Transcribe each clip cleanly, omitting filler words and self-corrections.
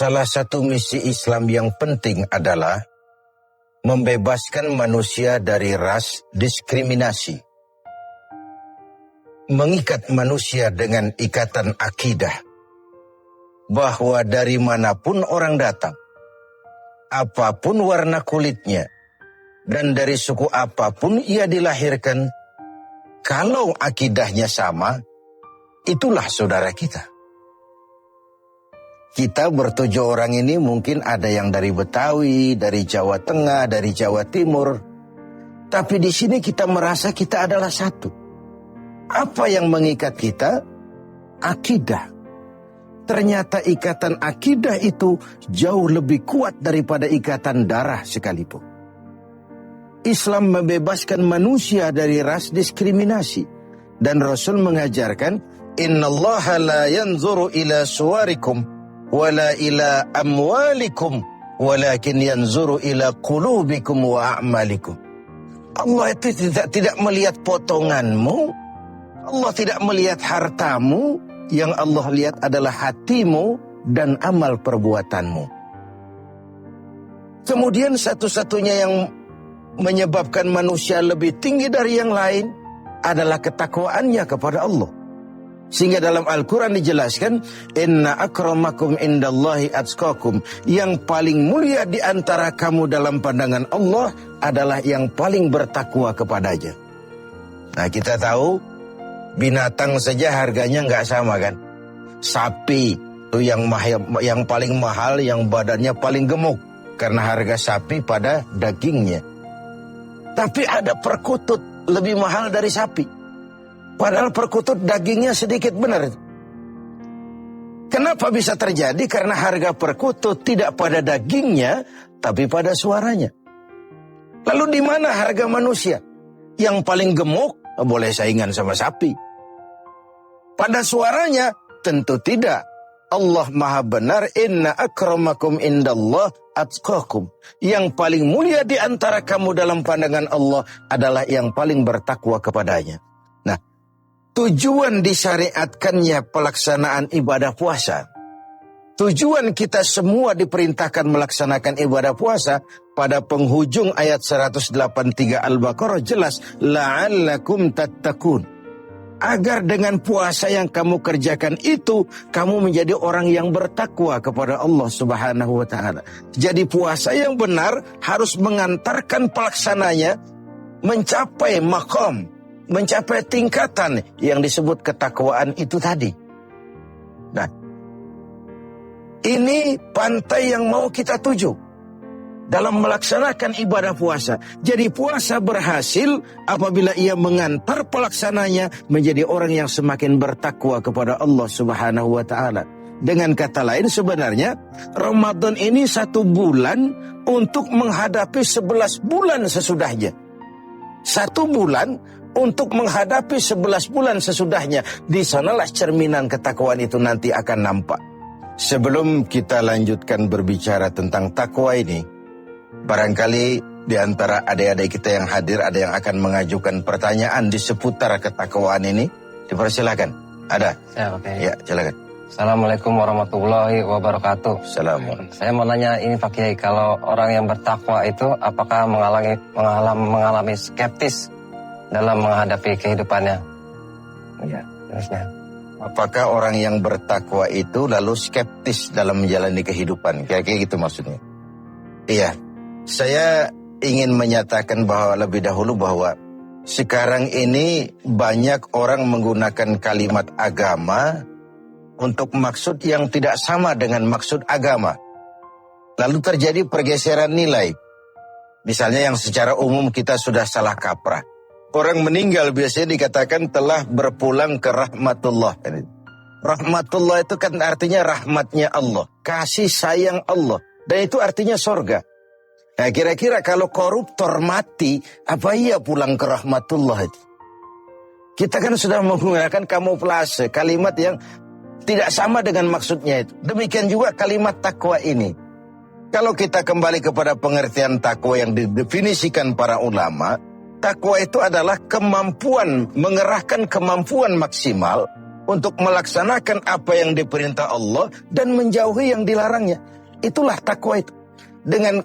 Salah satu misi Islam yang penting adalah membebaskan manusia dari ras diskriminasi. Mengikat manusia dengan ikatan akidah. Bahwa dari manapun orang datang, apapun warna kulitnya, dan dari suku apapun ia dilahirkan, kalau akidahnya sama, itulah saudara kita. Kita bertujuh orang ini mungkin ada yang dari Betawi, dari Jawa Tengah, dari Jawa Timur. Tapi di sini kita merasa kita adalah satu. Apa yang mengikat kita? Akidah. Ternyata ikatan akidah itu jauh lebih kuat daripada ikatan darah sekalipun. Islam membebaskan manusia dari ras diskriminasi. Dan Rasul mengajarkan, Innallaha la yanzuru ila suwarikum wala ila amwalikum walakin yanzuru ila qulubikum wa a'malikum. Allah itu tidak melihat potonganmu, Allah tidak melihat hartamu, yang Allah lihat adalah hatimu dan amal perbuatanmu. Kemudian satu-satunya yang menyebabkan manusia lebih tinggi dari yang lain adalah ketakwaannya kepada Allah. Sehingga dalam Al-Quran dijelaskan, Inna akramakum indallahi atqakum. Yang paling mulia di antara kamu dalam pandangan Allah adalah yang paling bertakwa kepadanya. Nah, kita tahu binatang saja harganya nggak sama kan. Sapi itu yang paling mahal, yang badannya paling gemuk. Karena harga sapi pada dagingnya. Tapi ada perkutut lebih mahal dari sapi. Padahal perkutut dagingnya sedikit benar. Kenapa bisa terjadi? Karena harga perkutut tidak pada dagingnya, tapi pada suaranya. Lalu di mana harga manusia? Yang paling gemuk boleh saingan sama sapi. Pada suaranya tentu tidak. Allah Maha benar, Inna akramakum indallah atqakum. Yang paling mulia di antara kamu dalam pandangan Allah adalah yang paling bertakwa kepadanya. Nah, tujuan disyariatkannya pelaksanaan ibadah puasa. Tujuan kita semua diperintahkan melaksanakan ibadah puasa pada penghujung ayat 183 Al-Baqarah jelas, la'allakum tattaqun. Agar dengan puasa yang kamu kerjakan itu, kamu menjadi orang yang bertakwa kepada Allah Subhanahu wa ta'ala. Jadi puasa yang benar harus mengantarkan pelaksananya mencapai maqam, mencapai tingkatan yang disebut ketakwaan itu tadi. Nah, ini pantai yang mau kita tuju dalam melaksanakan ibadah puasa. Jadi puasa berhasil apabila ia mengantar pelaksananya menjadi orang yang semakin bertakwa kepada Allah Subhanahu wa ta'ala. Dengan kata lain sebenarnya Ramadan ini 1 bulan untuk menghadapi 11 bulan sesudahnya. 1 bulan untuk menghadapi 11 bulan sesudahnya. Di sanalah cerminan ketakwaan itu nanti akan nampak. Sebelum kita lanjutkan berbicara tentang takwa ini, barangkali di antara adik-adik kita yang hadir ada yang akan mengajukan pertanyaan di seputar ketakwaan ini. Dipersilakan. Ada? Ya, oke. Ya, silakan. Assalamualaikum warahmatullahi wabarakatuh. Assalamualaikum. Saya mau nanya ini Pak Kiai, kalau orang yang bertakwa itu apakah mengalami skeptis dalam menghadapi kehidupannya? Ya, terusnya. Apakah orang yang bertakwa itu lalu skeptis dalam menjalani kehidupan? Kira-kira gitu maksudnya. Iya. Saya ingin menyatakan bahwa lebih dahulu bahwa sekarang ini banyak orang menggunakan kalimat agama untuk maksud yang tidak sama dengan maksud agama. Lalu terjadi pergeseran nilai. Misalnya yang secara umum kita sudah salah kaprah. Orang meninggal biasanya dikatakan telah berpulang ke rahmatullah. Rahmatullah itu kan artinya rahmatnya Allah. Kasih sayang Allah. Dan itu artinya sorga. Nah, kira-kira kalau koruptor mati, apa ia pulang ke rahmatullah itu? Kita kan sudah menggunakan kamuflase, kalimat yang tidak sama dengan maksudnya itu. Demikian juga kalimat takwa ini. Kalau kita kembali kepada pengertian takwa yang didefinisikan para ulama, takwa itu adalah kemampuan, mengerahkan kemampuan maksimal untuk melaksanakan apa yang diperintah Allah dan menjauhi yang dilarangnya. Itulah takwa itu. Dengan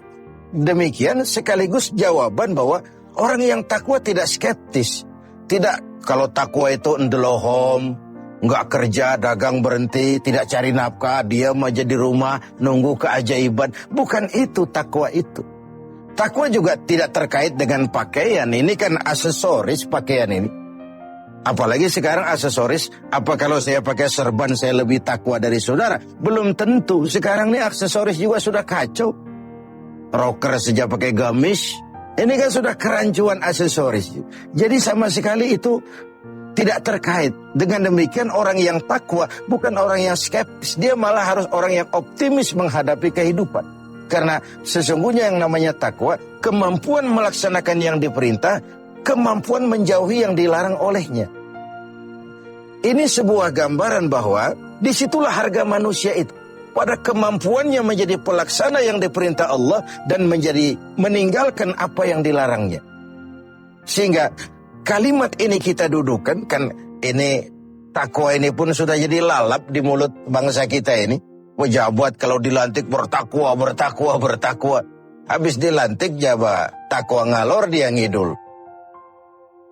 demikian sekaligus jawaban bahwa orang yang takwa tidak skeptis. Tidak, kalau takwa itu ndelohom, nggak kerja, dagang berhenti, tidak cari nafkah, diam aja di rumah, nunggu keajaiban. Bukan itu takwa itu. Takwa juga tidak terkait dengan pakaian. Ini kan aksesoris pakaian ini. Apalagi sekarang aksesoris, apa kalau saya pakai serban saya lebih takwa dari saudara? Belum tentu. Sekarang ini aksesoris juga sudah kacau. Rocker sejak pakai gamis, ini kan sudah kerancuan aksesoris. Jadi sama sekali itu tidak terkait. Dengan demikian orang yang takwa bukan orang yang skeptis. Dia malah harus orang yang optimis menghadapi kehidupan. Karena sesungguhnya yang namanya takwa, kemampuan melaksanakan yang diperintah, kemampuan menjauhi yang dilarang olehnya. Ini sebuah gambaran bahwa disitulah harga manusia itu. Pada kemampuannya menjadi pelaksana yang diperintah Allah dan meninggalkan apa yang dilarangnya. Sehingga kalimat ini kita dudukan, kan ini takwa ini pun sudah jadi lalap di mulut bangsa kita ini. Pejabat kalau dilantik bertakwa. Habis dilantik jabat takwa ngalor dia ngidul.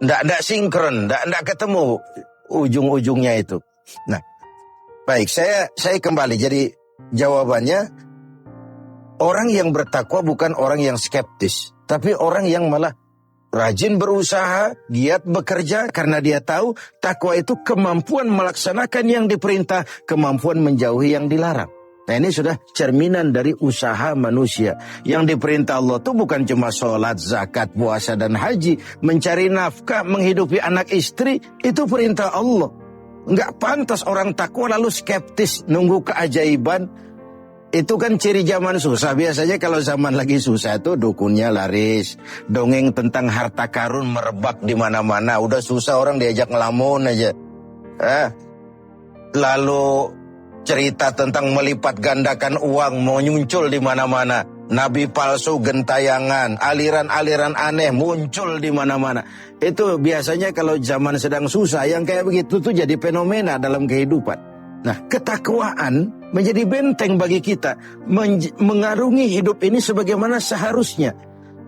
Nggak sinkron, nggak ketemu ujung-ujungnya itu. Nah, baik, saya kembali. Jadi jawabannya, orang yang bertakwa bukan orang yang skeptis, tapi orang yang malah rajin berusaha, giat bekerja karena dia tahu takwa itu kemampuan melaksanakan yang diperintah, kemampuan menjauhi yang dilarang. Nah, ini sudah cerminan dari usaha manusia. Yang diperintah Allah itu bukan cuma sholat, zakat, puasa, dan haji. Mencari nafkah, menghidupi anak istri, itu perintah Allah. Nggak pantas orang takwa lalu skeptis, nunggu keajaiban. Itu kan ciri zaman susah. Biasanya kalau zaman lagi susah itu dukunnya laris. Dongeng tentang harta karun merebak di mana-mana. Udah susah orang diajak ngelamun aja. Lalu cerita tentang melipat gandakan uang muncul di mana-mana. Nabi palsu, gentayangan, aliran-aliran aneh muncul di mana-mana. Itu biasanya kalau zaman sedang susah, yang kayak begitu tuh jadi fenomena dalam kehidupan. Nah, ketakwaan menjadi benteng bagi kita, mengarungi hidup ini sebagaimana seharusnya.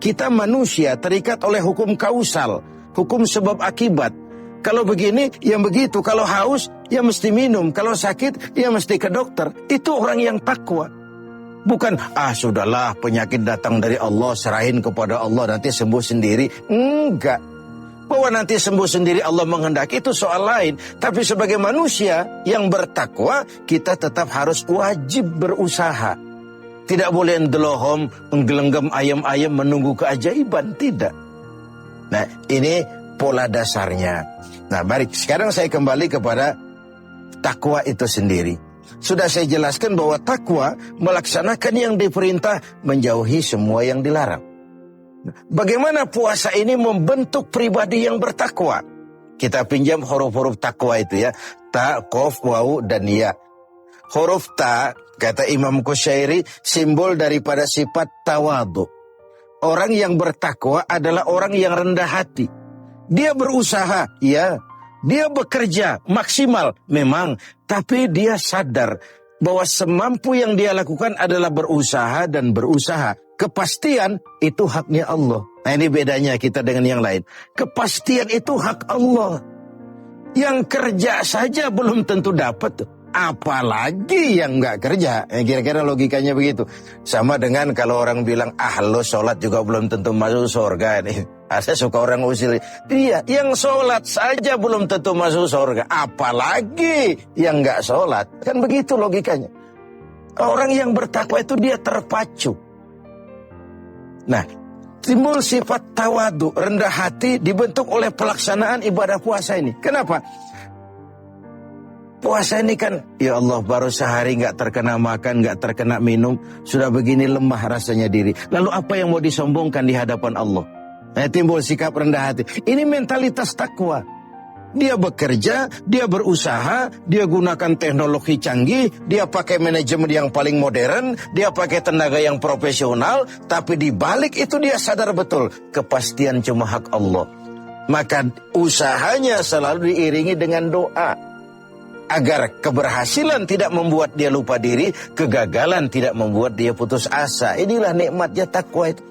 Kita manusia terikat oleh hukum kausal, hukum sebab akibat. Kalau begini, ya begitu. Kalau haus, ya mesti minum. Kalau sakit, ya mesti ke dokter. Itu orang yang takwa. Bukan, sudahlah penyakit datang dari Allah, serahin kepada Allah, nanti sembuh sendiri. Enggak. Bahwa nanti sembuh sendiri Allah menghendaki itu soal lain. Tapi sebagai manusia yang bertakwa, kita tetap harus wajib berusaha. Tidak boleh ndelohom, menggelenggam ayam-ayam menunggu keajaiban. Tidak. Nah, ini pola dasarnya. Nah, mari sekarang saya kembali kepada takwa itu sendiri. Sudah saya jelaskan bahwa takwa melaksanakan yang diperintah, menjauhi semua yang dilarang. Bagaimana puasa ini membentuk pribadi yang bertakwa? Kita pinjam huruf-huruf takwa itu ya. Ta, qaf, waw, dan ya. Huruf ta, kata Imam Qushairi, simbol daripada sifat tawadu. Orang yang bertakwa adalah orang yang rendah hati. Dia berusaha, ya. Dia bekerja maksimal, memang. Tapi dia sadar bahwa semampu yang dia lakukan adalah berusaha dan berusaha. Kepastian itu haknya Allah. Nah, ini bedanya kita dengan yang lain. Kepastian itu hak Allah. Yang kerja saja belum tentu dapat. Apalagi yang nggak kerja. Kira-kira logikanya begitu. Sama dengan kalau orang bilang, lo sholat juga belum tentu masuk surga. Saya suka orang usil. Iya, yang sholat saja belum tentu masuk surga. Apalagi yang nggak sholat. Kan begitu logikanya. Orang yang bertakwa itu dia terpacu. Nah, timbul sifat tawadu, rendah hati dibentuk oleh pelaksanaan ibadah puasa ini. Kenapa? Puasa ini kan, ya Allah, baru sehari nggak terkena makan, nggak terkena minum, sudah begini lemah rasanya diri. Lalu apa yang mau disombongkan di hadapan Allah? Nah, timbul sikap rendah hati. Ini mentalitas takwa. Dia bekerja, dia berusaha, dia gunakan teknologi canggih, dia pakai manajemen yang paling modern, dia pakai tenaga yang profesional, tapi di balik itu dia sadar betul, kepastian cuma hak Allah. Maka usahanya selalu diiringi dengan doa. Agar keberhasilan tidak membuat dia lupa diri, kegagalan tidak membuat dia putus asa. Inilah nikmatnya takwa itu.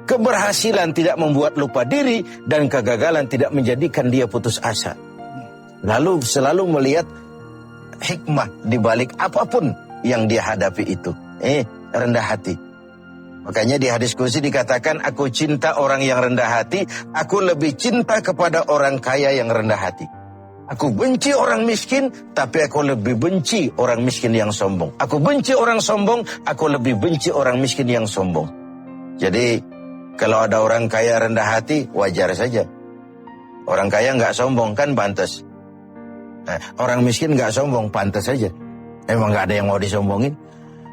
Keberhasilan tidak membuat lupa diri, dan kegagalan tidak menjadikan dia putus asa. Lalu selalu melihat hikmah di balik apapun yang dia hadapi itu. Rendah hati. Makanya di hadis qudsi dikatakan, aku cinta orang yang rendah hati, aku lebih cinta kepada orang kaya yang rendah hati. Aku benci orang miskin, tapi aku lebih benci orang miskin yang sombong. Aku benci orang sombong, aku lebih benci orang miskin yang sombong. Jadi, kalau ada orang kaya rendah hati, wajar saja. Orang kaya nggak sombong, kan pantas. Orang miskin nggak sombong, pantas saja. Emang nggak ada yang mau disombongin.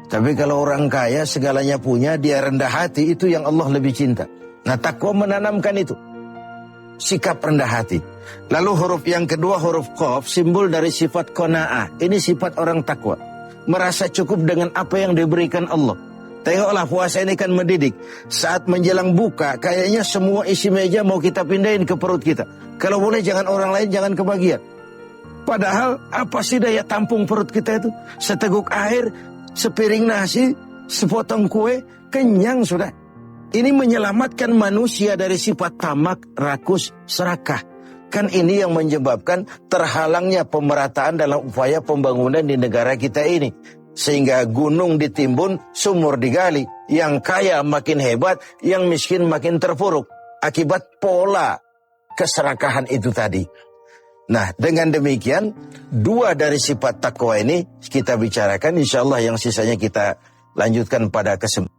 Tapi kalau orang kaya segalanya punya, dia rendah hati, itu yang Allah lebih cinta. Nah, takwa menanamkan itu. Sikap rendah hati. Lalu huruf yang kedua, huruf Qaf, simbol dari sifat qanaah. Ini sifat orang takwa. Merasa cukup dengan apa yang diberikan Allah. Tengoklah, puasa ini kan mendidik. Saat menjelang buka, kayaknya semua isi meja mau kita pindahin ke perut kita. Kalau boleh jangan orang lain, jangan kebagian. Padahal apa sih daya tampung perut kita itu? Seteguk air, sepiring nasi, sepotong kue, kenyang sudah. Ini menyelamatkan manusia dari sifat tamak, rakus, serakah. Kan ini yang menyebabkan terhalangnya pemerataan dalam upaya pembangunan di negara kita ini. Sehingga gunung ditimbun, sumur digali. Yang kaya makin hebat, yang miskin makin terpuruk. Akibat pola keserakahan itu tadi. Nah, dengan demikian, dua dari sifat takwa ini kita bicarakan. Insya Allah yang sisanya kita lanjutkan pada kesempatan.